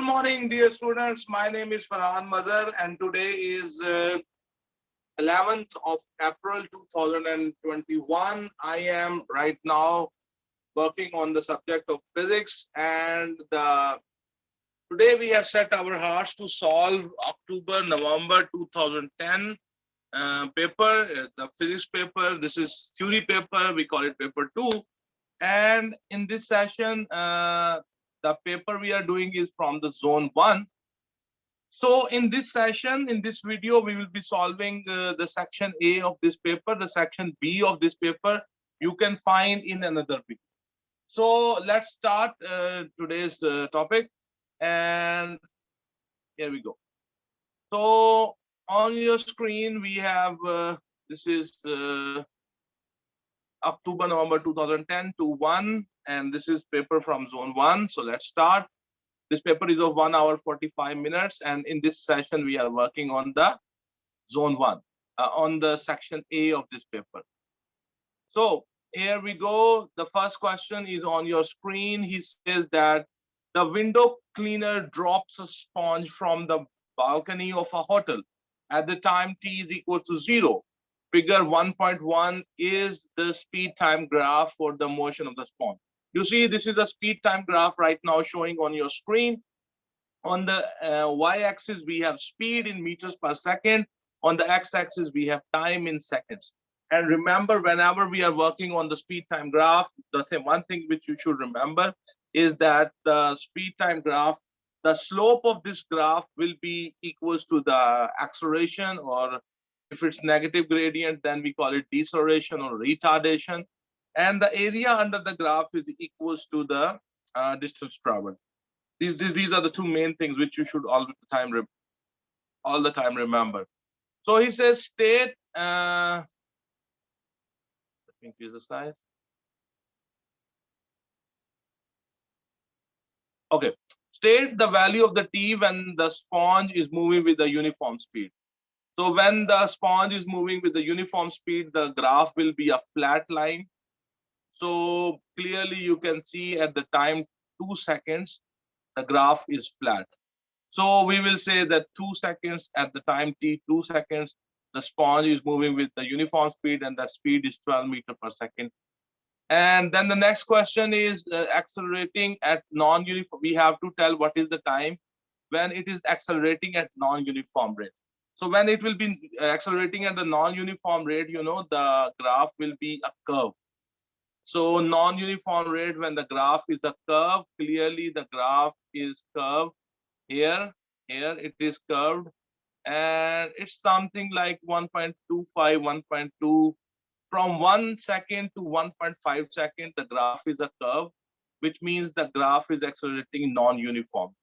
Good morning, dear students. My name is Ferhan Mazher, and today is 11th of April 2021. I am right now working on the subject of physics, and today we have set our hearts to solve October-November 2010 paper, the physics paper. This is theory paper. We call it paper 2. And in this session, the paper we are doing is from the zone 1. So in this session, in this video, we will be solving the section A of this paper. The section B of this paper you can find in another video. So let's start today's topic, and here we go. So on your screen we have this is October, November 2010 to 1, and this is paper from zone 1. So let's start. This paper is of 1 hour 45 minutes, and in this session we are working on the zone 1, on the section A of this paper. So here we go. The first question is on your screen. He says that the window cleaner drops a sponge from the balcony of a hotel at the time t is equal to 0. Figure 1.1 is the speed time graph for the motion of the sponge. You see, this is a speed time graph right now showing on your screen. On the y-axis, we have speed in meters per second. On the x-axis, we have time in seconds. And remember, whenever we are working on the speed time graph, one thing which you should remember is that the speed time graph, the slope of this graph will be equals to the acceleration, or if it's negative gradient, then we call it deceleration or retardation. And the area under the graph is equals to the distance traveled. These are the two main things which you should all the time remember. So he says state, let me increase the size. Okay, state the value of the t when the sponge is moving with the uniform speed. So when the sponge is moving with the uniform speed, the graph will be a flat line. So clearly you can see at the time 2 seconds, the graph is flat. So we will say that 2 seconds at the time t, 2 seconds, the sponge is moving with the uniform speed, and that speed is 12 meters per second. And then the next question is accelerating at non-uniform. We have to tell what is the time when it is accelerating at non-uniform rate. So when it will be accelerating at the non-uniform rate, you know, the graph will be a curve. So non-uniform rate, when the graph is a curve, clearly the graph is curved. Here it is curved, and it's something like 1.25, 1.2. From 1 second to 1.5 seconds, the graph is a curve, which means the graph is accelerating non-uniform.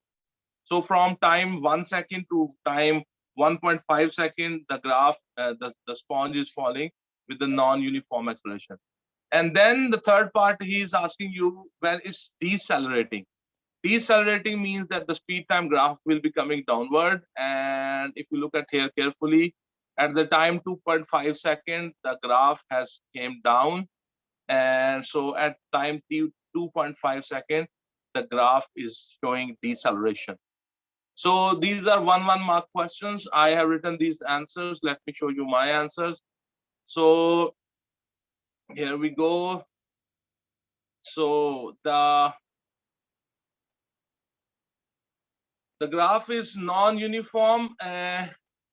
So from time 1 second to time 1.5 seconds, the graph, the sponge is falling with the non-uniform acceleration. And then the third part, he is asking you when it's decelerating. Decelerating means that the speed time graph will be coming downward. And if you look at here carefully, at the time 2.5 seconds, the graph has came down. And so at time t 2.5 seconds, the graph is showing deceleration. So these are 1 mark questions. I have written these answers. Let me show you my answers. So here we go. So the graph is non-uniform.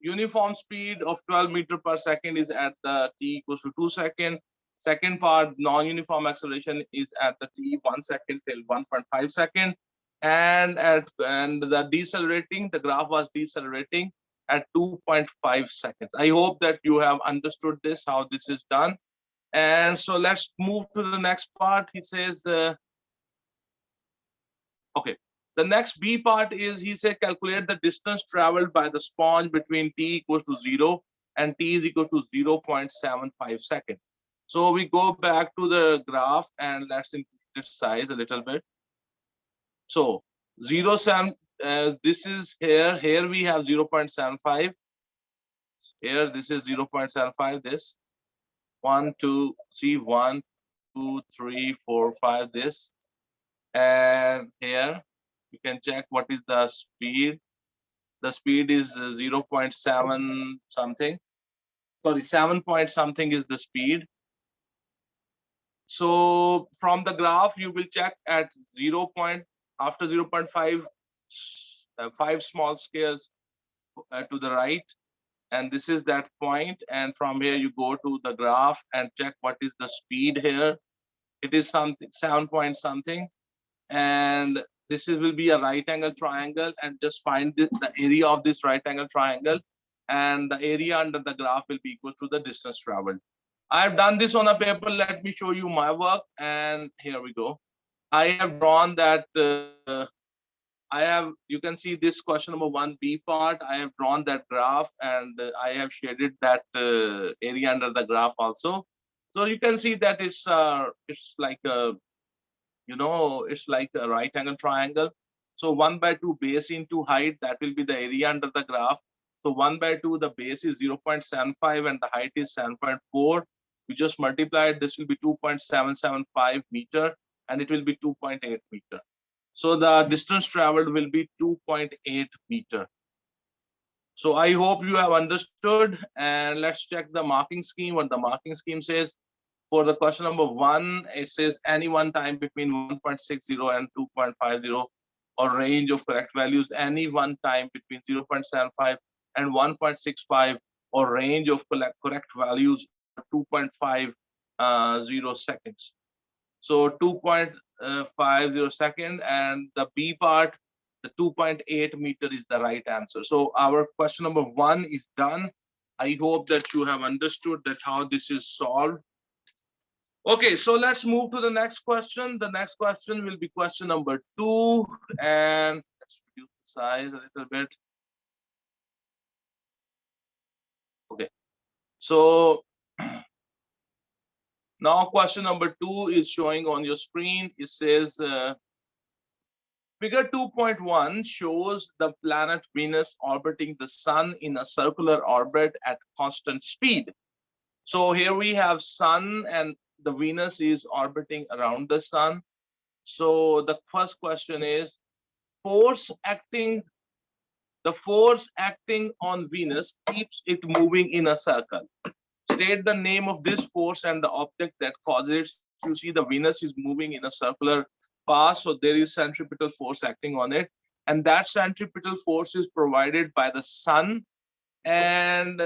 Uniform speed of 12 meters per second is at the t equals to 2 seconds. Second part, non-uniform acceleration is at the t 1 second till 1.5 seconds. And the decelerating, the graph was decelerating at 2.5 seconds. I hope that you have understood this, how this is done. And so let's move to the next part. He says, okay, the next B part is, he said, calculate the distance traveled by the sponge between t equals to 0 and t is equal to 0.75 seconds. So we go back to the graph and let's increase its size a little bit. So 0.7, this is here we have 0.75. Here this is 0.75, this 1, 2, see 1, 2, 3, 4, 5, this. And here You can check what is the speed. The speed is 0.7 something. Sorry, 7 point something is the speed. So from the graph, you will check at 0. After 0.5, 5 small squares to the right. And this is that point. And from here, you go to the graph and check what is the speed here. It is something 7 point something. And this will be a right angle triangle, and just find the area of this right angle triangle, and the area under the graph will be equal to the distance traveled. I've done this on a paper. Let me show you my work, and here we go. I have drawn that. You can see this question number 1B part. I have drawn that graph, and I have shaded that area under the graph also. So you can see that it's like a, it's like a right angle triangle. So 1/2 base into height, that will be the area under the graph. So 1/2, the base is 0.75 and the height is 7.4. We just multiplied, this will be 2.775 meter, and it will be 2.8 meter. So the distance traveled will be 2.8 meter. So I hope you have understood, and let's check the marking scheme. What the marking scheme says. For the question number 1, it says any one time between 1.60 and 2.50, or range of correct values any one time between 0.75 and 1.65, or range of correct values 2.50 seconds. So 2.50 second, and the B part, the 2.8 meter is the right answer. So our question number 1 is done. I hope that you have understood that how this is solved. Okay, so let's move to the next question. The next question will be question number 2, and let's reduce the size a little bit. Okay, so now question number 2 is showing on your screen. It says figure 2.1 shows the planet Venus orbiting the sun in a circular orbit at constant speed. So here we have sun, and the Venus is orbiting around the sun. So the first question is, the force acting on Venus keeps it moving in a circle. State the name of this force and the object that causes it. You see the Venus is moving in a circular path, so there is centripetal force acting on it. And that centripetal force is provided by the sun, and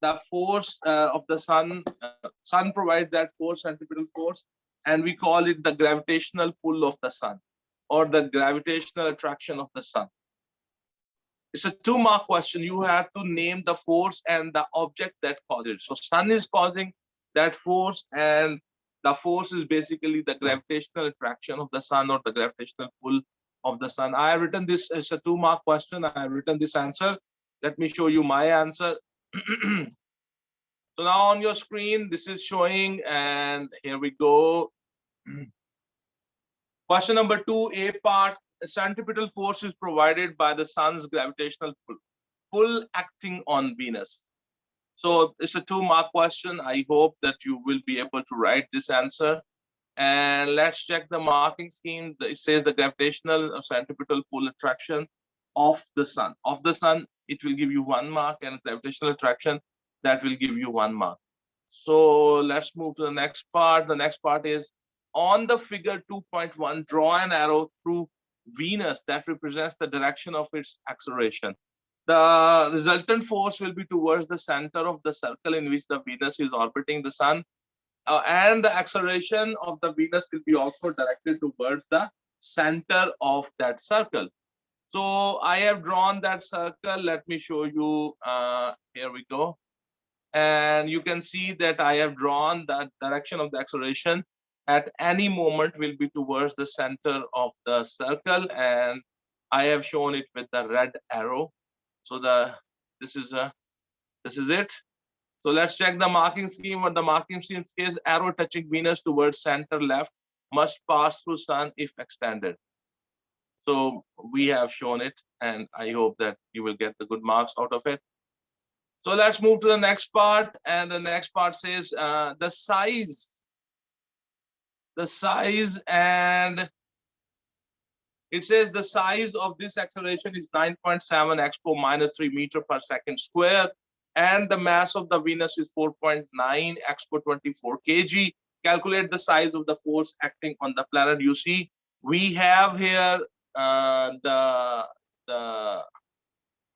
the force of the sun provides that force, centripetal force, and we call it the gravitational pull of the sun, or the gravitational attraction of the sun. It's a 2-mark question. You have to name the force and the object that causes it. So sun is causing that force, and the force is basically the gravitational attraction of the sun, or the gravitational pull of the sun. I have written this as a 2-mark question. I have written this answer. Let me show you my answer. So now on your screen, this is showing, and here we go. Question number 2, A part. Centripetal force is provided by the sun's gravitational pull acting on Venus. So it's a 2-mark question. I hope that you will be able to write this answer. And let's check the marking scheme. It says the gravitational or centripetal pull attraction of the sun. Of the sun, it will give you 1 mark, and gravitational attraction, that will give you 1 mark. So let's move to the next part. The next part is, on the figure 2.1, draw an arrow through Venus that represents the direction of its acceleration. The resultant force will be towards the center of the circle in which the Venus is orbiting the sun, and the acceleration of the Venus will be also directed towards the center of that circle. So I have drawn that circle. Let me show you. Here we go. And you can see that I have drawn that direction of the acceleration at any moment will be towards the center of the circle, and I have shown it with the red arrow. So this is it. So let's check the marking scheme. What the marking scheme is, arrow touching Venus towards center left must pass through sun if extended. So we have shown it, and I hope that you will get the good marks out of it. So let's move to the next part, and the next part says the size and It says the size of this acceleration is 9.7 expo minus 3 meter per second square, and the mass of the Venus is 4.9 expo 24 kg. Calculate the size of the force acting on the planet. You see, we have here the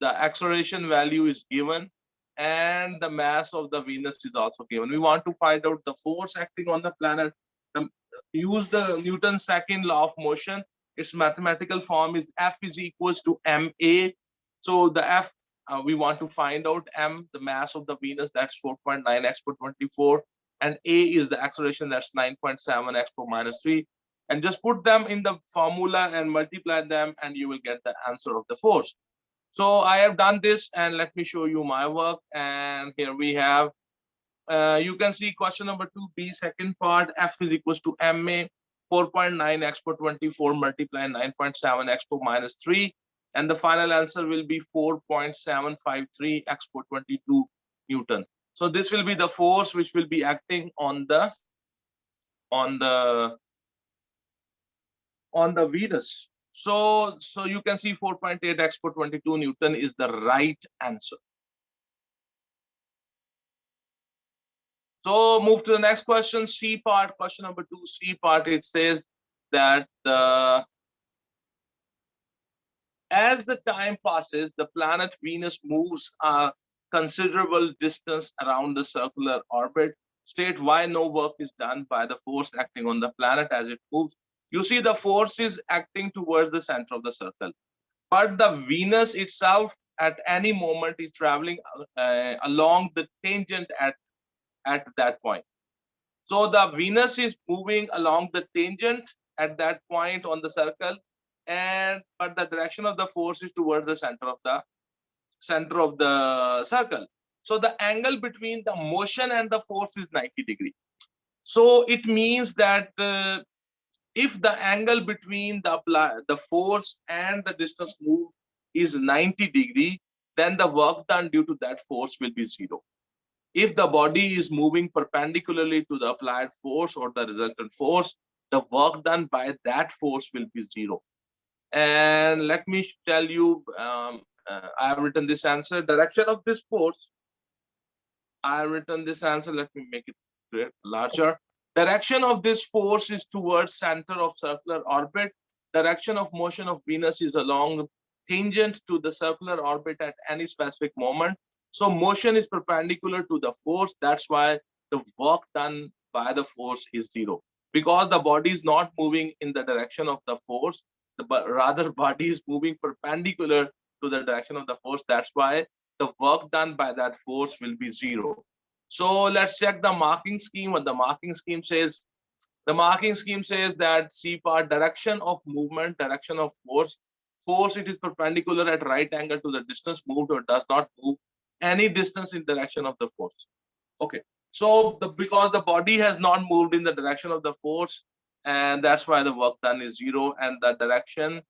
the acceleration value is given, and the mass of the Venus is also given. We want to find out the force acting on the planet. Use the Newton's second law of motion. Its mathematical form is F is equals to ma. So the F, we want to find out m, the mass of the Venus, that's 4.9 x per 24, and a is the acceleration, that's 9.7 x per minus 3. And just put them in the formula and multiply them, and you will get the answer of the force. So I have done this, and let me show you my work. And here we have, you can see question number 2b, second part, F is equals to ma, 4.9 x per 24 multiply 9.7 x per minus 3. And the final answer will be 4.753 x per 22 Newton. So this will be the force which will be acting on the Venus. So you can see 4.8 x per 22 Newton is the right answer. So move to the next question, C part, question number 2, C part. It says that as the time passes, the planet Venus moves a considerable distance around the circular orbit. State why no work is done by the force acting on the planet as it moves. You see, the force is acting towards the center of the circle, but the Venus itself at any moment is traveling along the tangent at that point. So the Venus is moving along the tangent at that point on the circle, but the direction of the force is towards the center of the circle. So the angle between the motion and the force is 90 degrees. So it means that if the angle between the force and the distance moved is 90 degrees, then the work done due to that force will be zero. If the body is moving perpendicularly to the applied force or the resultant force, the work done by that force will be zero. And let me tell you, I have written this answer. Direction of this force, I have written this answer. Let me make it larger. Direction of this force is towards center of circular orbit. Direction of motion of Venus is along tangent to the circular orbit at any specific moment. So motion is perpendicular to the force. That's why the work done by the force is zero. Because the body is not moving in the direction of the force, but rather body is moving perpendicular to the direction of the force. That's why the work done by that force will be zero. So let's check the marking scheme. What the marking scheme says. The marking scheme says that C part, direction of movement, direction of force. Force, it is perpendicular at right angle to the distance moved or does not move any distance in direction of the force. Okay. So because the body has not moved in the direction of the force, and that's why the work done is zero, and the direction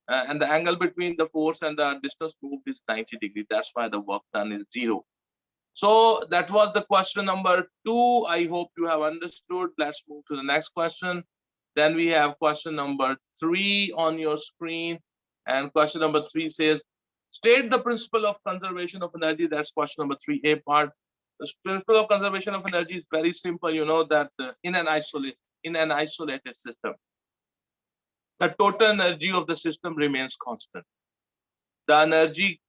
and the angle between the force and the distance moved is 90 degrees. That's why the work done is zero. So that was the question number 2. I hope you have understood. Let's move to the next question. Then we have question number 3 on your screen. And question number 3 says, state the principle of conservation of energy. That's question number 3A part. The principle of conservation of energy is very simple. You know that in an isolated system, the total energy of the system remains constant. The energy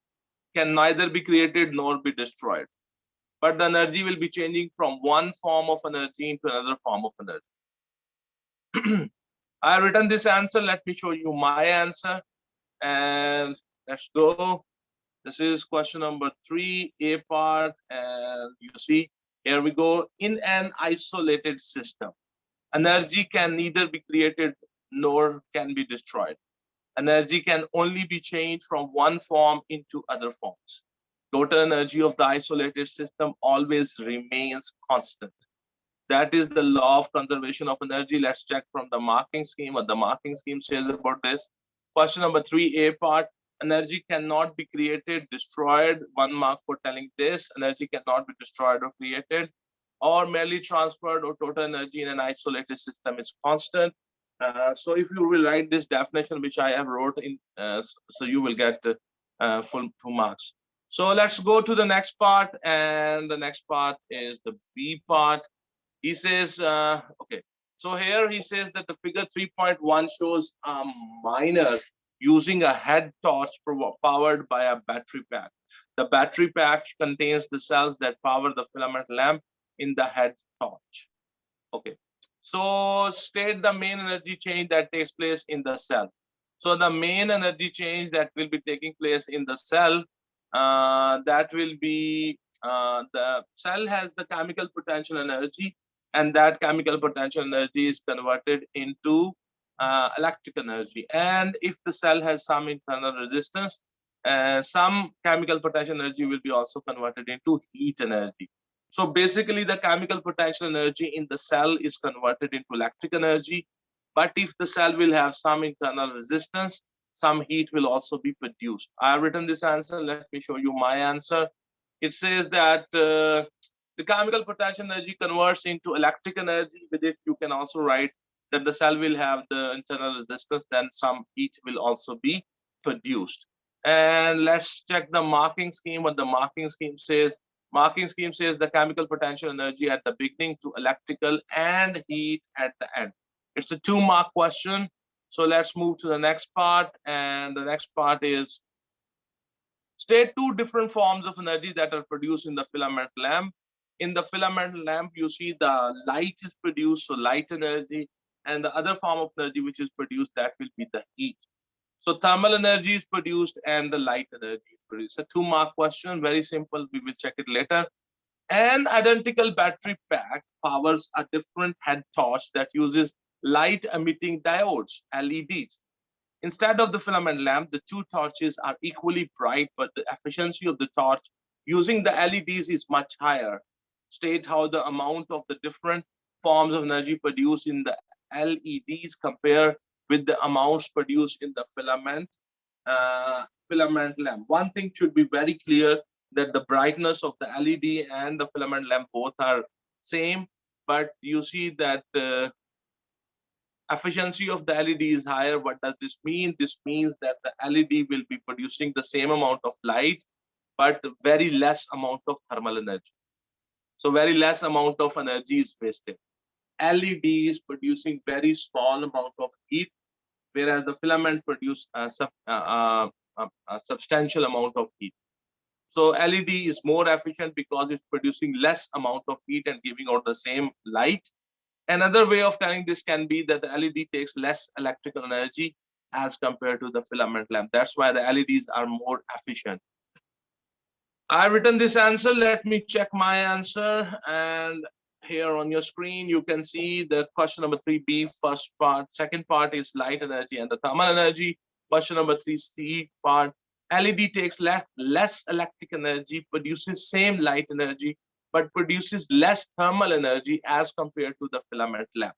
can neither be created nor be destroyed, but the energy will be changing from one form of energy into another form of energy. I have written this answer. Let me show you my answer. And let's go. This is question number 3, A part. And you see, here we go. In an isolated system, energy can neither be created nor can be destroyed. Energy can only be changed from one form into other forms. Total energy of the isolated system always remains constant. That is the law of conservation of energy. Let's check from the marking scheme what the marking scheme says about this. Question number 3A part, energy cannot be created, destroyed. 1 mark for telling this. Energy cannot be destroyed or created or merely transferred, or total energy in an isolated system is constant. So if you will write this definition, which I have wrote in, so you will get full 2 marks. So let's go to the next part, and the next part is the B part. He says, okay, so here he says that the figure 3.1 shows a miner using a head torch powered by a battery pack. The battery pack contains the cells that power the filament lamp in the head torch. Okay, so state the main energy change that takes place in the cell. So the main energy change that will be taking place in the cell, that will be the cell has the chemical potential energy, and that chemical potential energy is converted into electric energy. And if the cell has some internal resistance, some chemical potential energy will be also converted into heat energy. So basically, the chemical potential energy in the cell is converted into electric energy. But if the cell will have some internal resistance, some heat will also be produced. I have written this answer. Let me show you my answer. It says that the chemical potential energy converts into electric energy. With it, you can also write that the cell will have the internal resistance, then some heat will also be produced. And let's check the marking scheme. What the marking scheme says. Marking scheme says the chemical potential energy at the beginning to electrical and heat at the end. It's a 2-mark question. So let's move to the next part. And the next part is state 2 different forms of energy that are produced in the filament lamp. In the filament lamp, you see the light is produced, so light energy, and the other form of energy which is produced, that will be the heat. So thermal energy is produced and the light energy is produced. A 2-mark question, very simple. We will check it later. An identical battery pack powers a different head torch that uses light emitting diodes, LEDs. Instead of the filament lamp, the 2 torches are equally bright, but the efficiency of the torch using the LEDs is much higher. State how the amount of the different forms of energy produced in the LEDs compare with the amounts produced in the filament lamp. One thing should be very clear, that the brightness of the LED and the filament lamp both are same, but you see that efficiency of the LED is higher. What does this mean? This means that the LED will be producing the same amount of light, but very less amount of thermal energy. So very less amount of energy is wasted. LED is producing very small amount of heat, whereas the filament produce a substantial amount of heat. So LED is more efficient because it's producing less amount of heat and giving out the same light. Another way of telling this can be that the LED takes less electrical energy as compared to the filament lamp. That's why the LEDs are more efficient. I've written this answer. Let me check my answer. And here on your screen, you can see the question number 3B, first part. Second part is light energy and the thermal energy. Question number 3C part. LED takes less electric energy, produces same light energy, but produces less thermal energy as compared to the filament lamp.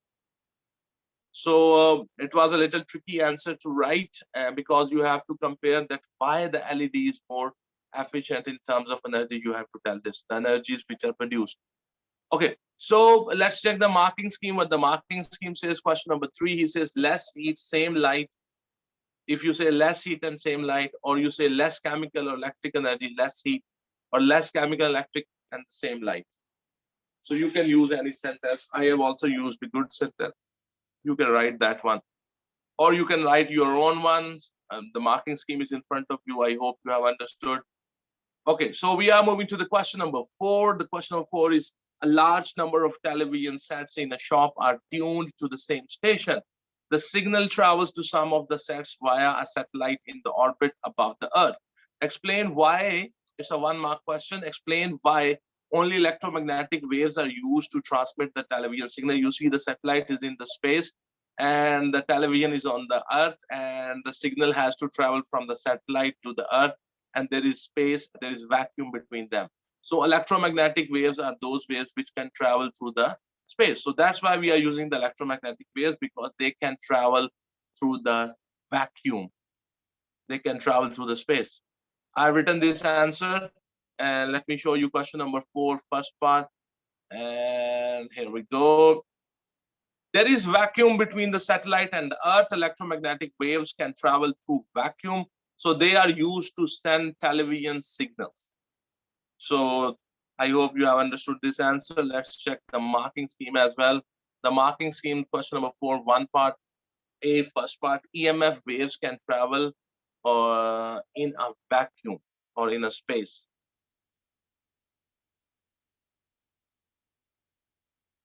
So it was a little tricky answer to write because you have to compare that why the LED is more efficient in terms of energy. You have to tell this, the energies which are produced. Okay, so let's check the marking scheme. What the marking scheme says, question number 3, he says less heat, same light. If you say less heat and same light, or you say less chemical or electric energy, less heat, or less chemical, electric, and same light. So you can use any sentence. I have also used a good sentence. You can write that one, or you can write your own ones. The marking scheme is in front of you. I hope you have understood. Okay, so we are moving to the question number 4. The question number 4 is a large number of television sets in a shop are tuned to the same station. The signal travels to some of the sets via a satellite in the orbit above the Earth. Explain why. It's a 1-mark question. Explain why only electromagnetic waves are used to transmit the television signal. You see the satellite is in the space and the television is on the Earth, and the signal has to travel from the satellite to the Earth, and there is space, there is vacuum between them. So electromagnetic waves are those waves which can travel through the space. So that's why we are using the electromagnetic waves, because they can travel through the vacuum. They can travel through the space. I've written this answer, and let me show you question number 4, first part. And here we go. There is vacuum between the satellite and the Earth. Electromagnetic waves can travel through vacuum, so they are used to send television signals. So I hope you have understood this answer. Let's check the marking scheme as well. The marking scheme, question number 4, one part A, first part, EMF waves can travel in a vacuum or in a space.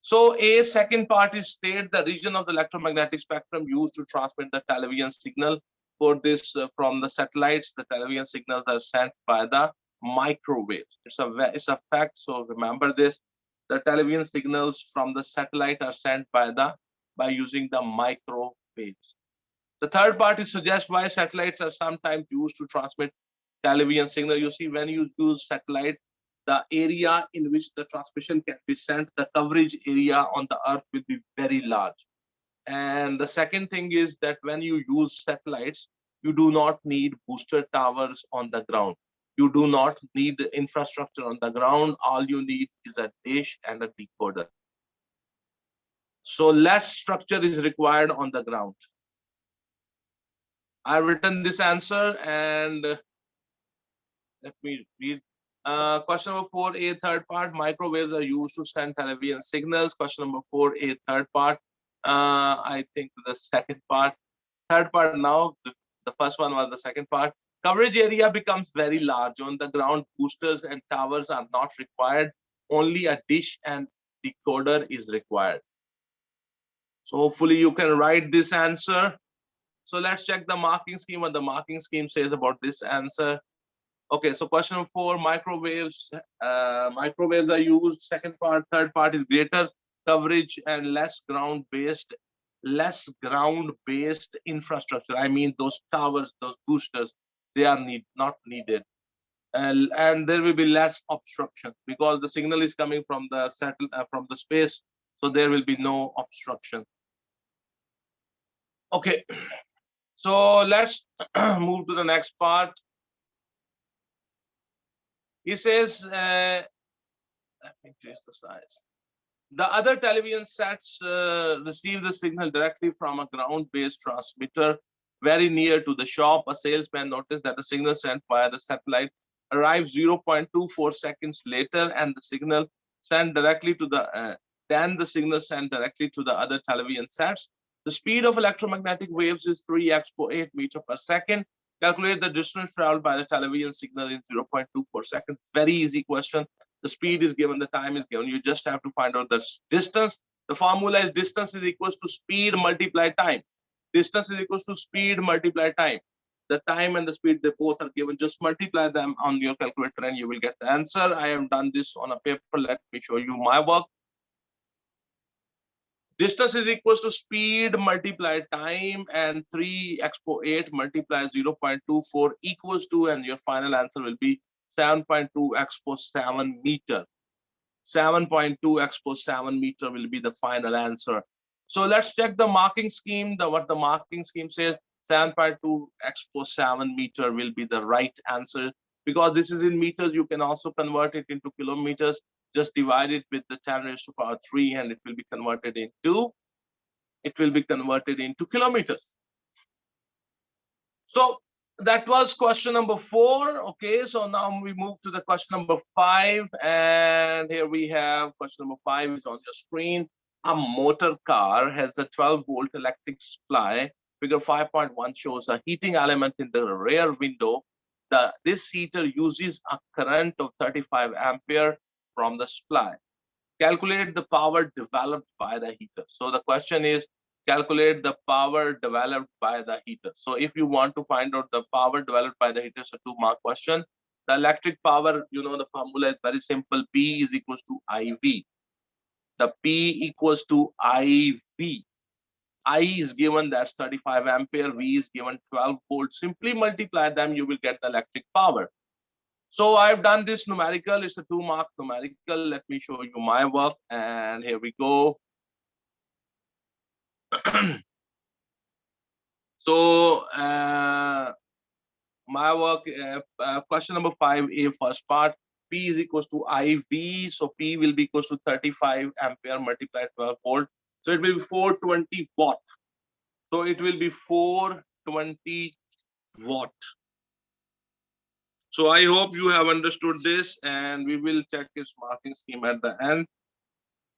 So A, second part is state the region of the electromagnetic spectrum used to transmit the television signal. For this, from the satellites, the television signals are sent by the microwaves. It's a fact, so remember this. The television signals from the satellite are sent by using the microwaves. The third part is suggest why satellites are sometimes used to transmit television signal. You see, when you use satellite, the area in which the transmission can be sent, the coverage area on the Earth will be very large. And the second thing is that when you use satellites, you do not need booster towers on the ground. You do not need infrastructure on the ground. All you need is a dish and a decoder. So less structure is required on the ground. I've written this answer, and let me read. Question number 4A, third part. Microwaves are used to send television signals. Question number 4A, third part. I think the second part. Third part now. The first one was the second part. Coverage area becomes very large. On the ground, boosters and towers are not required. Only a dish and decoder is required. So hopefully you can write this answer. So let's check the marking scheme, what the marking scheme says about this answer. Okay, so question number 4, microwaves. Microwaves are used. Second part, third part is greater coverage and less ground-based infrastructure. I mean, those towers, those boosters, they are not needed. And there will be less obstruction because the signal is coming from the from the space, so there will be no obstruction. Okay, so let's move to the next part. He says, let me increase the size. The other television sets receive the signal directly from a ground-based transmitter very near to the shop. A salesman noticed that the signal sent via the satellite arrives 0.24 seconds later, and the signal sent directly to the other television sets. The speed of electromagnetic waves is 3 × 8 meters per second. Calculate the distance traveled by the television signal in 0.24 seconds. Very easy question. The speed is given, the time is given. You just have to find out the distance. The formula is distance is equals to speed multiplied time. Distance is equals to speed multiplied time. The time and the speed, they both are given. Just multiply them on your calculator and you will get the answer. I have done this on a paper. Let me show you my work. Distance is equals to speed multiplied time, and 3 × 8 multiplies 0.24 equals to, and your final answer will be 7.2 × 7 meter. 7.2 × 7 meter will be the final answer. So let's check the marking scheme. What the marking scheme says, 7.2 × 7 meter will be the right answer. Because this is in meters, you can also convert it into kilometers. Just divide it with the 10⁻³ and it will be converted into kilometers. So that was question number 4. Okay, so now we move to the question number 5, and here we have question number 5 is on your screen. A motor car has a 12-volt electric supply. Figure 5.1 shows a heating element in the rear window. This heater uses a current of 35 ampere from the supply. Calculate the power developed by the heater. So the question is, calculate the power developed by the heater. So if you want to find out the power developed by the heater, it's a 2-mark question. The electric power, the formula is very simple. P is equals to IV. The P equals to IV. I is given, that's 35 ampere. V is given 12 volts. Simply multiply them, you will get the electric power. So I've done this numerical. It's a 2-mark numerical. Let me show you my work. And here we go. So my work, question number 5A, first part. P is equals to IV. So P will be equals to 35 ampere multiplied 12 volt. So it will be 420 watt. So it will be 420 watt. So I hope you have understood this, and we will check his marking scheme at the end.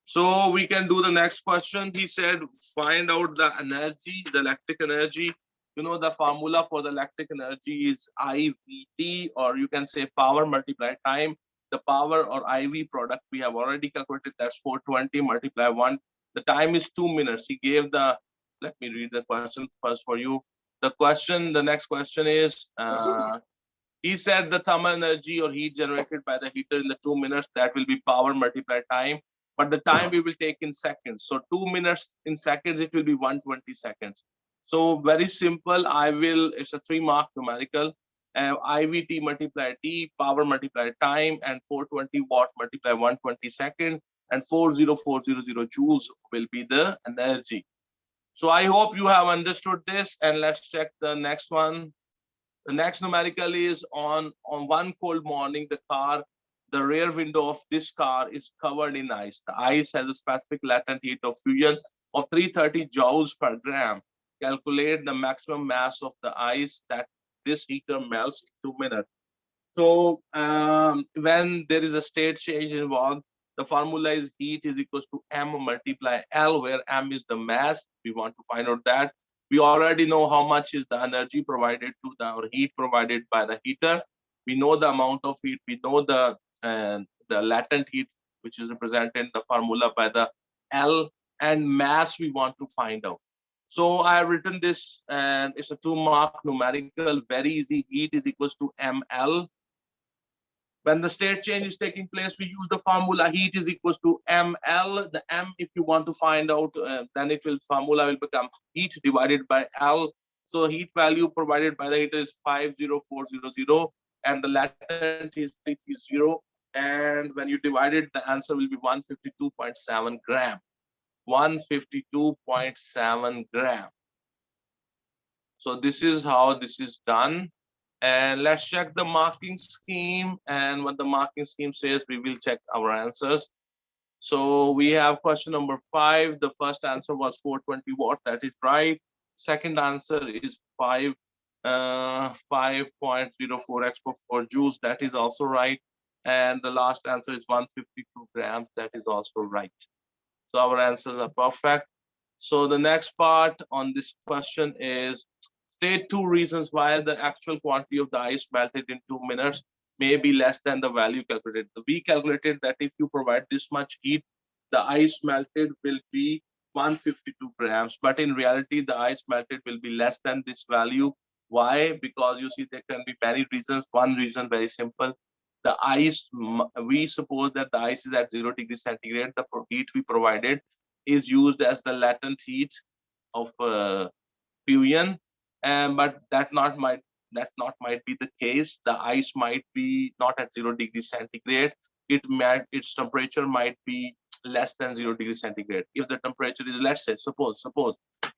So we can do the next question. He said, find out the energy, the electric energy. You know, the formula for the electric energy is IVT, or you can say power multiplied time. The power or IV product we have already calculated. That's 420 multiply 1. The time is 2 minutes. He gave the, let me read the question first for you. The next question is, he said the thermal energy or heat generated by the heater in the 2 minutes, that will be power multiplied time. But the time we will take in seconds. So 2 minutes in seconds, it will be 120 seconds. So very simple. It's a 3-mark numerical. IVT multiplied T, power multiplied time, and 420 watt multiply 120 second, and 40400 joules will be the energy. So I hope you have understood this, and let's check the next one. The next numerical is on one cold morning, the rear window of this car is covered in ice. The ice has a specific latent heat of fusion of 330 joules per gram. Calculate the maximum mass of the ice that this heater melts in 2 minutes. So when there is a state change involved, the formula is heat is equals to M multiply L, where M is the mass. We want to find out that. We already know how much is the energy provided to or heat provided by the heater. We know the amount of heat. We know the latent heat, which is represented in the formula by the L, and mass we want to find out. So I have written this, and it's a 2-mark numerical, very easy. Heat is equals to ML. When the state change is taking place, we use the formula heat is equals to ML. The M, if you want to find out, then formula will become heat divided by L. So heat value provided by the heater is 50400, and the latent is 330. And when you divide it, the answer will be 152.7 gram. 152.7 gram. So this is how this is done. And let's check the marking scheme. And what the marking scheme says, we will check our answers. So we have question number 5. The first answer was 420 watt. That is right. Second answer is 5.04 x per 4 joules. That is also right. And the last answer is 152 grams. That is also right. So our answers are perfect. So the next part on this question is, state 2 reasons why the actual quantity of the ice melted in 2 minutes may be less than the value calculated. We calculated that if you provide this much heat, the ice melted will be 152 grams. But in reality, the ice melted will be less than this value. Why? Because you see, there can be many reasons. One reason, very simple. The ice, we suppose that the ice is at 0 degrees centigrade. The heat we provided is used as the latent heat of fusion, but that might be the case. The ice might be not at 0 degrees centigrade. Its temperature might be less than 0 degrees centigrade. If the temperature is, let's say, suppose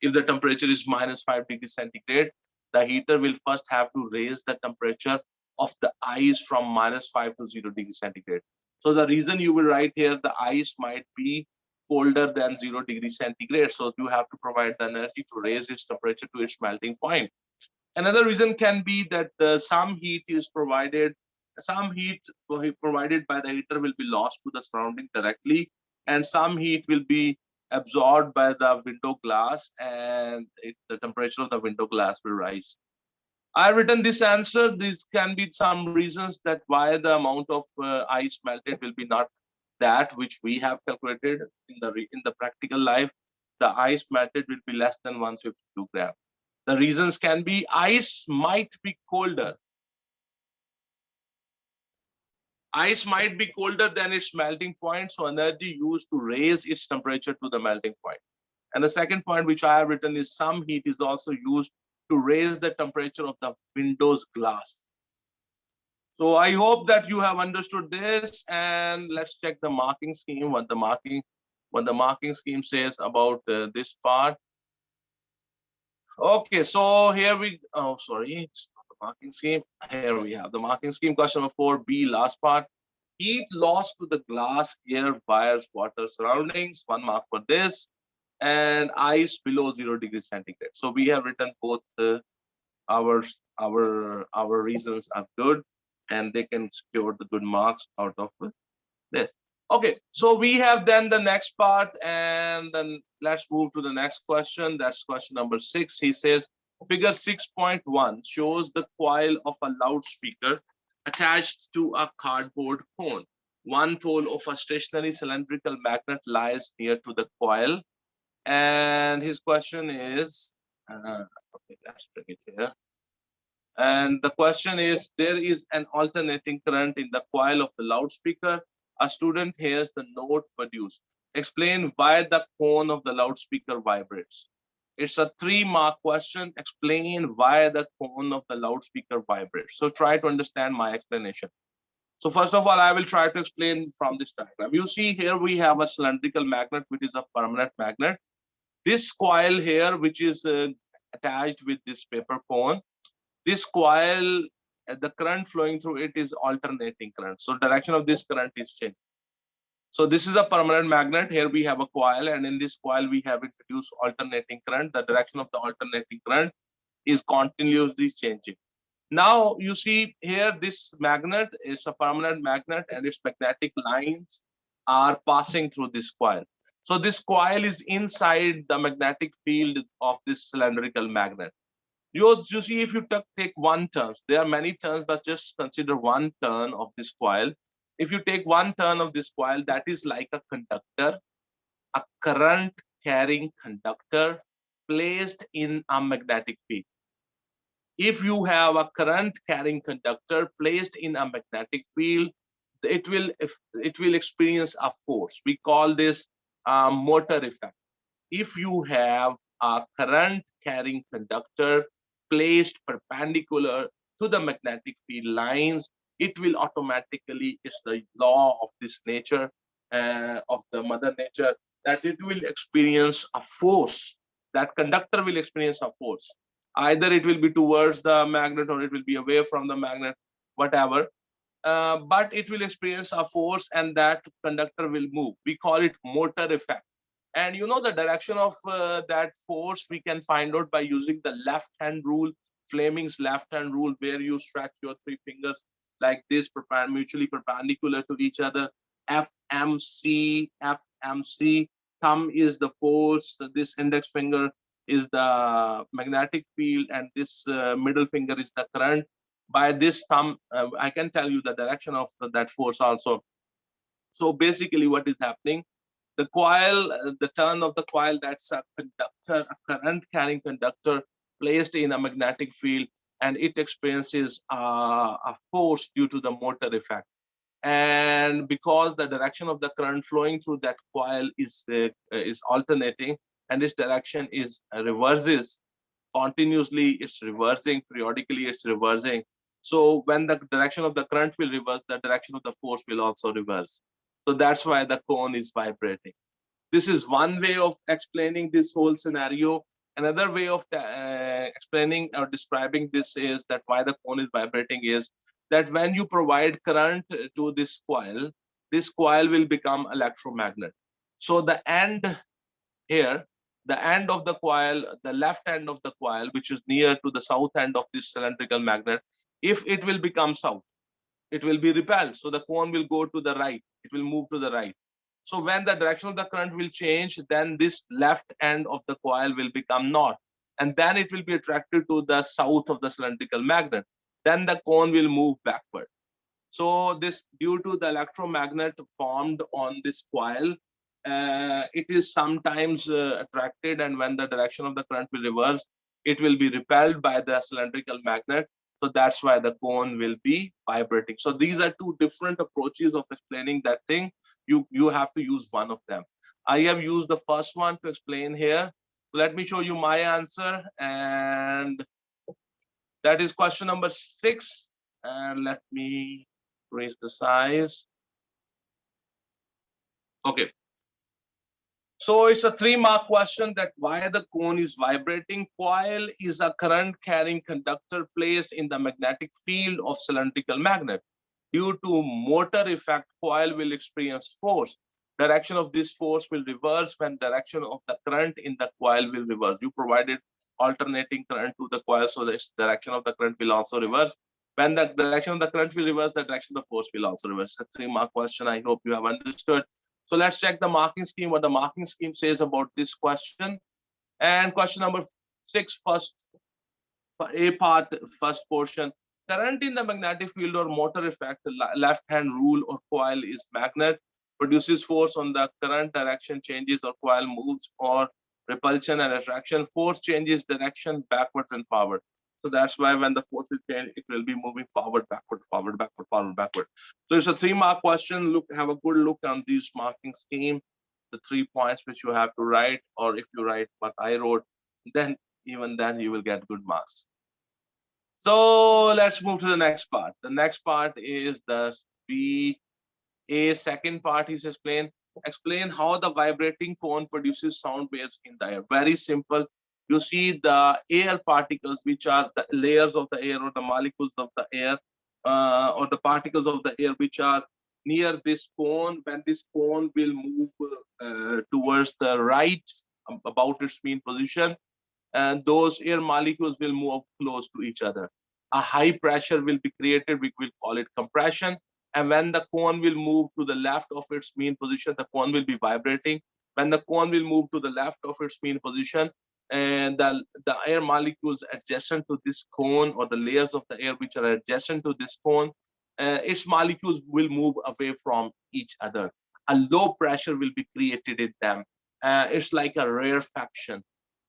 if the temperature is -5 degrees centigrade, the heater will first have to raise the temperature of the ice from -5 to 0 degrees centigrade. So the reason you will write here, the ice might be colder than 0 degrees centigrade. So you have to provide the energy to raise its temperature to its melting point. Another reason can be that some heat provided by the heater will be lost to the surrounding directly, and some heat will be absorbed by the window glass, and the temperature of the window glass will rise. I've written this answer. These can be some reasons that why the amount of ice melted will be not that which we have calculated in the practical life. The ice melted will be less than 152 grams. The reasons can be ice might be colder. Ice might be colder than its melting point, so energy used to raise its temperature to the melting point. And the second point which I have written is some heat is also used to raise the temperature of the window's glass. So I hope that you have understood this, and let's check the marking scheme, what the marking scheme says about this part. Okay, so here it's not the marking scheme. Here we have the marking scheme. Question number 4B, last part. Heat lost to the glass, air, wires, water surroundings. 1 mark for this. and ice below 0 degrees centigrade. So we have written both our our reasons are good, and they can secure the good marks out of this. Okay, so we have then the next part, and then let's move to the next question. That's question number 6. He says, figure 6.1 shows the coil of a loudspeaker attached to a cardboard cone. One pole of a stationary cylindrical magnet lies near to the coil. And his question is, okay, let's bring it here. And the question is, there is an alternating current in the coil of the loudspeaker. A student hears the note produced. Explain why the cone of the loudspeaker vibrates. It's a 3-mark question. Explain why the cone of the loudspeaker vibrates. So try to understand my explanation. So first of all, I will try to explain from this diagram. You see here we have a cylindrical magnet, which is a permanent magnet. This coil here, which is attached with this paper cone, this coil, the current flowing through it is alternating current. So direction of this current is changing. So this is a permanent magnet. Here we have a coil, and in this coil we have introduced alternating current. The direction of the alternating current is continuously changing. Now you see here this magnet is a permanent magnet, and its magnetic lines are passing through this coil. So this coil is inside the magnetic field of this cylindrical magnet. You see, if you take one turn, there are many turns, but just consider one turn of this coil. If you take one turn of this coil, that is like a conductor, a current carrying conductor placed in a magnetic field. If you have a current carrying conductor placed in a magnetic field, it will experience a force. We call this motor effect. If you have a current carrying conductor placed perpendicular to the magnetic field lines, it will automatically, it's the law of this nature, of the mother nature, that it will experience a force. That conductor will experience a force. Either it will be towards the magnet or it will be away from the magnet, whatever. But it will experience a force, and that conductor will move. We call it motor effect. And you know the direction of that force we can find out by using the left hand rule, Fleming's left hand rule, where you stretch your 3 fingers like this, mutually perpendicular to each other. FMC, FMC. Thumb is the force, this index finger is the magnetic field, and this middle finger is the current. By this thumb, I can tell you the direction of that force also. So basically what is happening, the coil, the turn of the coil, that's a conductor, a current carrying conductor placed in a magnetic field, and it experiences a force due to the motor effect. And because the direction of the current flowing through that coil is alternating, and its direction is reverses continuously, it's reversing, periodically it's reversing. So when the direction of the current will reverse, the direction of the force will also reverse. So that's why the cone is vibrating. This is one way of explaining this whole scenario. Another way of explaining or describing this is that why the cone is vibrating is that when you provide current to this coil will become electromagnet. So the end here, the end of the coil, the left end of the coil, which is near to the south end of this cylindrical magnet, if it will become south, it will be repelled. So the cone will go to the right. It will move to the right. So when the direction of the current will change, then this left end of the coil will become north. And then it will be attracted to the south of the cylindrical magnet. Then the cone will move backward. So this, due to the electromagnet formed on this coil, it is sometimes attracted, and when the direction of the current will reverse, it will be repelled by the cylindrical magnet. So that's why the cone will be vibrating. So these are 2 different approaches of explaining that thing. You have to use one of them. I have used the first one to explain here. So let me show you my answer, and that is question number 6. And let me raise the size. Okay. So it's a 3-mark question, that why the cone is vibrating. Coil is a current carrying conductor placed in the magnetic field of cylindrical magnet. Due to motor effect, coil will experience force. Direction of this force will reverse when direction of the current in the coil will reverse. You provided alternating current to the coil, so the direction of the current will also reverse. When the direction of the current will reverse, the direction of the force will also reverse. It's a 3-mark question. I hope you have understood. So let's check the marking scheme, what the marking scheme says about this question. And question number 6, first A part, first portion. Current in the magnetic field or motor effect, left hand rule or coil is magnet, produces force on the current, direction changes or coil moves, or repulsion and attraction, force changes direction backwards and forward. So that's why when the force is changed, it will be moving forward, backward, forward, backward, forward, backward. So it's a 3-mark question. Look, have a good look on this marking scheme, the 3 points which you have to write, or if you write what I wrote, then even then you will get good marks. So let's move to the next part. The next part is the second part is explain how the vibrating cone produces sound waves in the air. Very simple. You see the air particles, which are the layers of the air or the molecules of the air, or the particles of the air which are near this cone. When this cone will move towards the right about its mean position, and those air molecules will move close to each other. A high pressure will be created, we will call it compression. And when the cone will move to the left of its mean position, the cone will be vibrating. When the cone will move to the left of its mean position, and the air molecules adjacent to this cone, or the layers of the air which are adjacent to this cone, its molecules will move away from each other. A low pressure will be created in them. It's like a rarefaction.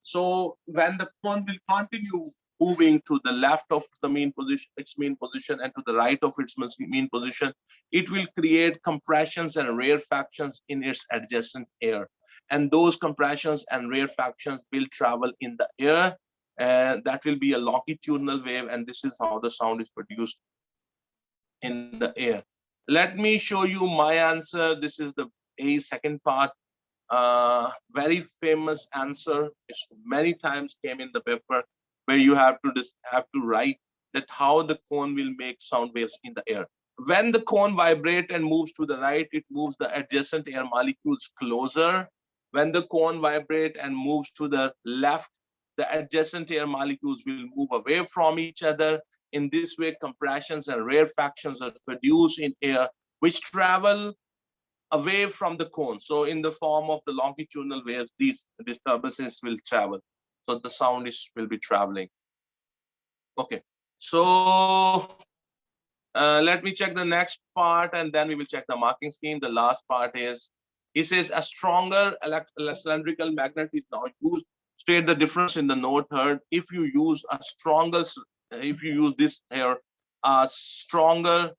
So when the cone will continue moving to the left of the mean position, its mean position, and to the right of its mean position, it will create compressions and rarefactions in its adjacent air. And those compressions and rarefactions will travel in the air, and that will be a longitudinal wave, and this is how the sound is produced in the air. Let me show you my answer. This is the second part. Very famous answer. It's many times came in the paper, where you have to write that how the cone will make sound waves in the air. When the cone vibrates and moves to the right, it moves the adjacent air molecules closer. When the cone vibrates and moves to the left, the adjacent air molecules will move away from each other. In this way, compressions and rarefactions are produced in air, which travel away from the cone. So in the form of the longitudinal waves, these disturbances will travel. So the sound will be traveling. Okay. So let me check the next part, and then we will check the marking scheme. The last part is, he says a stronger cylindrical magnet is now used. State the difference in the note heard. If you use this here, a stronger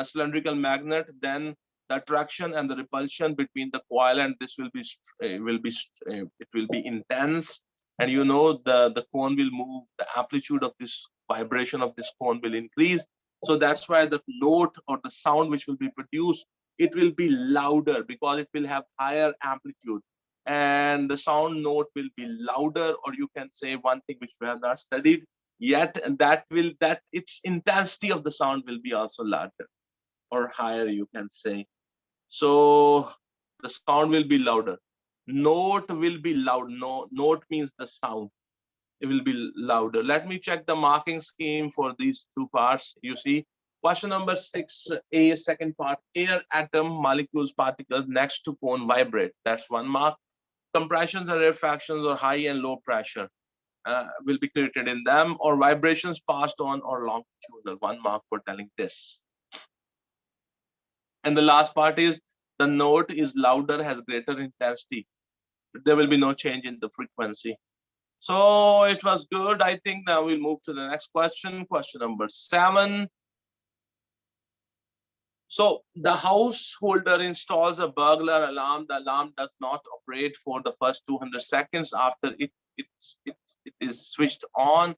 cylindrical magnet, then the attraction and the repulsion between the coil and this will be intense, and you know the cone will move, the amplitude of this vibration of this cone will increase. So that's why the note or the sound which will be produced, it will be louder because it will have higher amplitude, and the sound note will be louder. Or you can say one thing which we have not studied yet, and that its intensity of the sound will be also larger or higher, you can say. So the sound will be louder. Note will be loud. No, note means the sound. It will be louder. Let me check the marking scheme for these two parts. You see, question number 6A, second part, air atom molecules particles next to cone vibrate. That's 1 mark. Compressions and rarefactions or high and low pressure will be created in them, or vibrations passed on or longitudinal. 1 mark for telling this. And the last part is the note is louder, has greater intensity. There will be no change in the frequency. So it was good. I think now we'll move to the next question. Question number 7. So the householder installs a burglar alarm. The alarm does not operate for the first 200 seconds after it is switched on.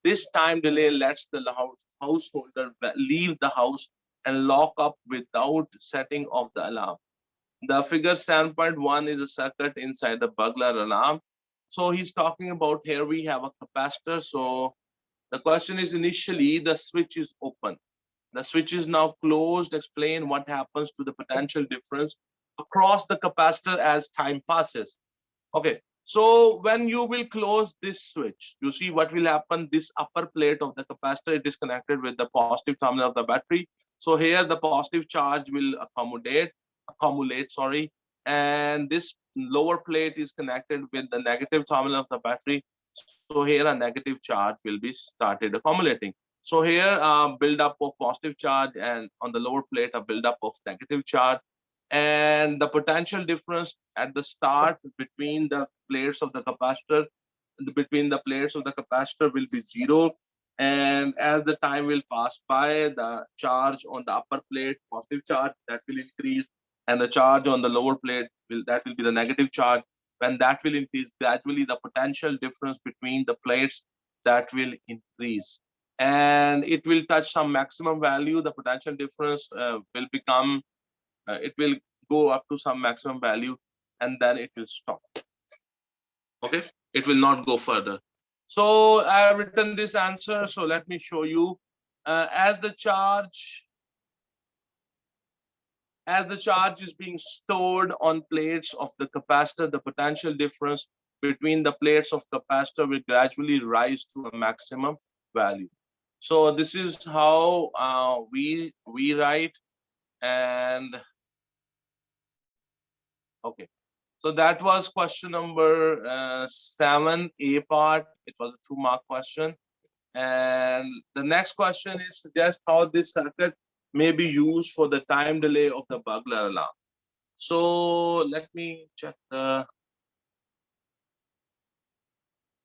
This time delay lets the householder leave the house and lock up without setting off the alarm. The figure 7.1 is a circuit inside the burglar alarm. So he's talking about, here we have a capacitor. So the question is, initially the switch is open. The switch is now closed. Explain what happens to the potential difference across the capacitor as time passes. Okay, so when you will close this switch, you see what will happen. This upper plate of the capacitor, it is connected with the positive terminal of the battery. So here the positive charge will accumulate, sorry, and this lower plate is connected with the negative terminal of the battery. So here a negative charge will be started accumulating. So here build up of positive charge, and on the lower plate a build up of negative charge, and the potential difference at the start between the plates of the capacitor will be zero, and as the time will pass by, the charge on the upper plate, positive charge, that will increase, and the charge on the lower plate will be the negative charge. When that will increase, gradually the potential difference between the plates, that will increase, and it will touch some maximum value. The potential difference it will go up to some maximum value, and then it will stop. Okay, it will not go further. So I have written this answer, so let me show you. As the charge is being stored on plates of the capacitor, the potential difference between the plates of capacitor will gradually rise to a maximum value. So this is how we write. And okay, so that was question number 7, A part. It was a 2-mark question. And the next question is, suggest how this circuit may be used for the time delay of the burglar alarm. So let me check the.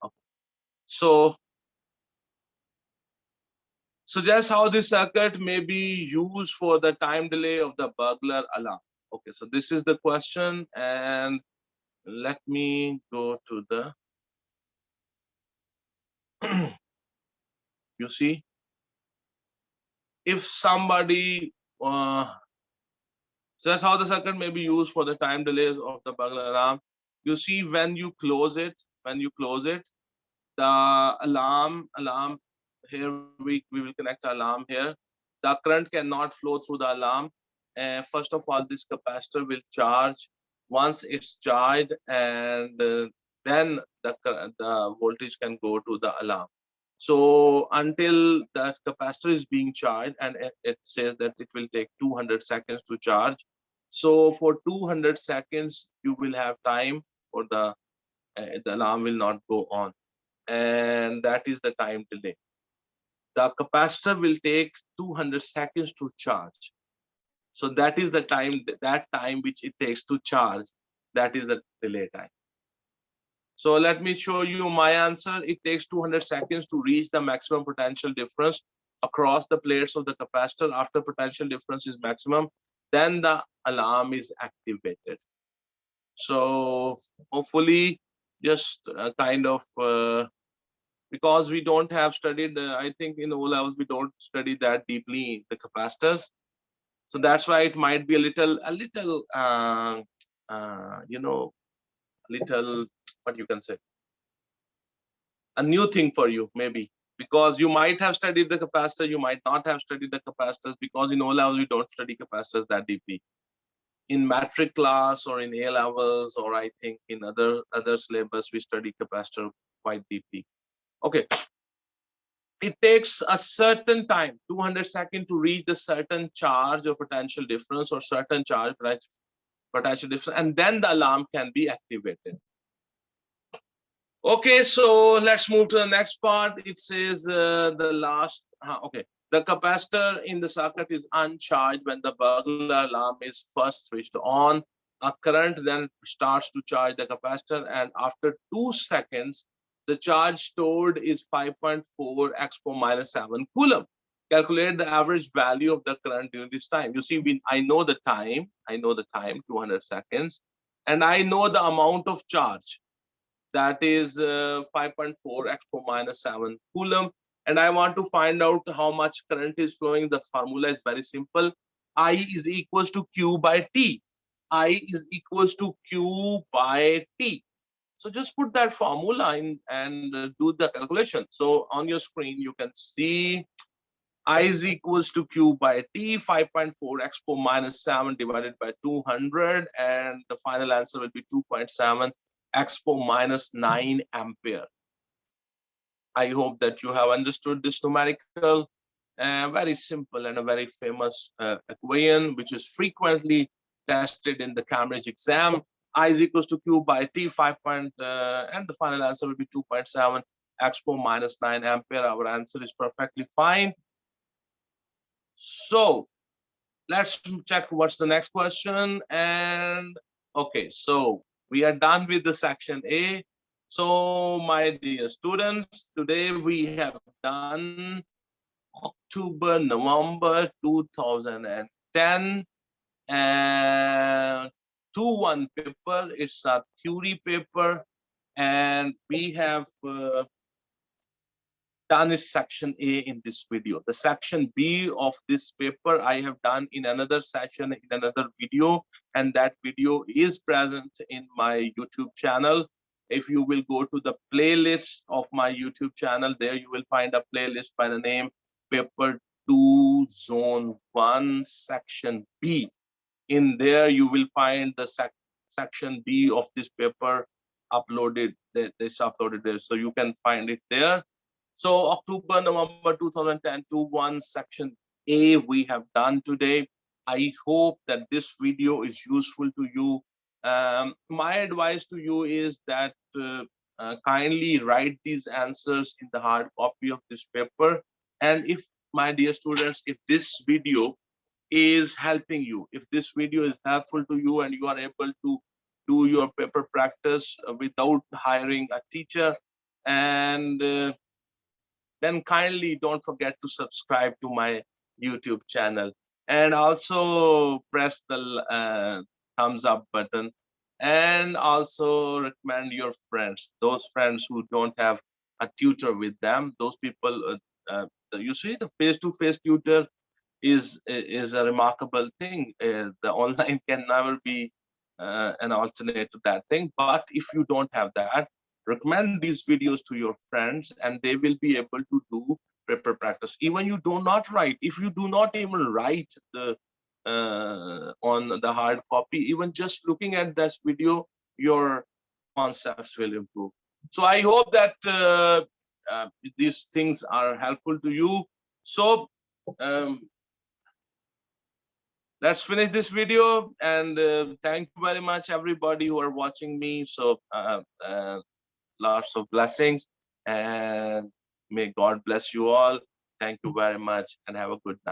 Okay. So suggest how this circuit may be used for the time delay of the burglar alarm. Okay, so this is the question, and let me go to the. You see, if somebody so that's how the circuit may be used for the time delays of the burglar alarm. You see, when you close it, the alarm here, we will connect the alarm here. The current cannot flow through the alarm. First of all, this capacitor will charge. Once it's charged, and then the voltage can go to the alarm. So until the capacitor is being charged, and it says that it will take 200 seconds to charge. So for 200 seconds, you will have time for the alarm will not go on, and that is the time delay. The capacitor will take 200 seconds to charge. So that is the time, that time which it takes to charge, that is the delay time. So let me show you my answer. It takes 200 seconds to reach the maximum potential difference across the plates of the capacitor. After potential difference is maximum, then the alarm is activated. So hopefully, just kind of because we don't have studied, I think in O levels we don't study that deeply the capacitors. So that's why it might be a little, you know, little, what you can say, a new thing for you, maybe, because you might have studied the capacitor, you might not have studied the capacitors, because in O levels we don't study capacitors that deeply. In matric class or in A levels, or I think in other syllabus, we study capacitor quite deeply. Okay. It takes a certain time, 200 seconds, to reach the certain charge or potential difference, or certain charge potential difference, and then the alarm can be activated. Okay, so let's move to the next part. It says the last. Okay, the capacitor in the circuit is uncharged when the burglar alarm is first switched on. A current then starts to charge the capacitor, and after 2 seconds, the charge stored is 5.4 expo minus 7 coulomb. Calculate the average value of the current during this time. You see, I know the time, 200 seconds, and I know the amount of charge, that is 5.4 expo minus 7 coulomb. And I want to find out how much current is flowing. The formula is very simple. I is equals to Q by T. I is equals to Q by T. So just put that formula in and do the calculation. So on your screen, you can see I is equals to Q by T, 5.4 expo minus 7 divided by 200, and the final answer will be 2.7 expo minus 9 ampere. I hope that you have understood this numerical, very simple and a very famous equation, which is frequently tested in the Cambridge exam. I is equals to Q by T, 5. And the final answer will be 2.7 expo minus 9 ampere. Our answer is perfectly fine. So let's check what's the next question. And okay, so we are done with the section A. So my dear students, today we have done October, November 2010 and 2-1 paper. It's a theory paper, and we have done its section A in this video. The section B of this paper I have done in another session, in another video, and that video is present in my YouTube channel. If you will go to the playlist of my YouTube channel, there you will find a playlist by the name Paper 2 Zone 1 Section B. In there you will find the section B of this paper uploaded. It's uploaded there, so you can find it there. So October, November 2010 to 1 section A we have done today. I hope that this video is useful to you. My advice to you is that kindly write these answers in the hard copy of this paper. And if, my dear students, if this video is helping you, if this video is helpful to you and you are able to do your paper practice without hiring a teacher, and then kindly don't forget to subscribe to my YouTube channel, and also press the thumbs up button, and also recommend your friends, those friends who don't have a tutor with them. Those people, you see, the face-to-face tutor is a remarkable thing. The online can never be an alternate to that thing. But if you don't have that, recommend these videos to your friends, and they will be able to do paper practice. Even you do not write, if you do not even write the on the hard copy, even just looking at this video, your concepts will improve. So I hope that these things are helpful to you. So let's finish this video, and thank you very much everybody who are watching me. So lots of blessings, and may God bless you all. Thank you very much, and have a good night.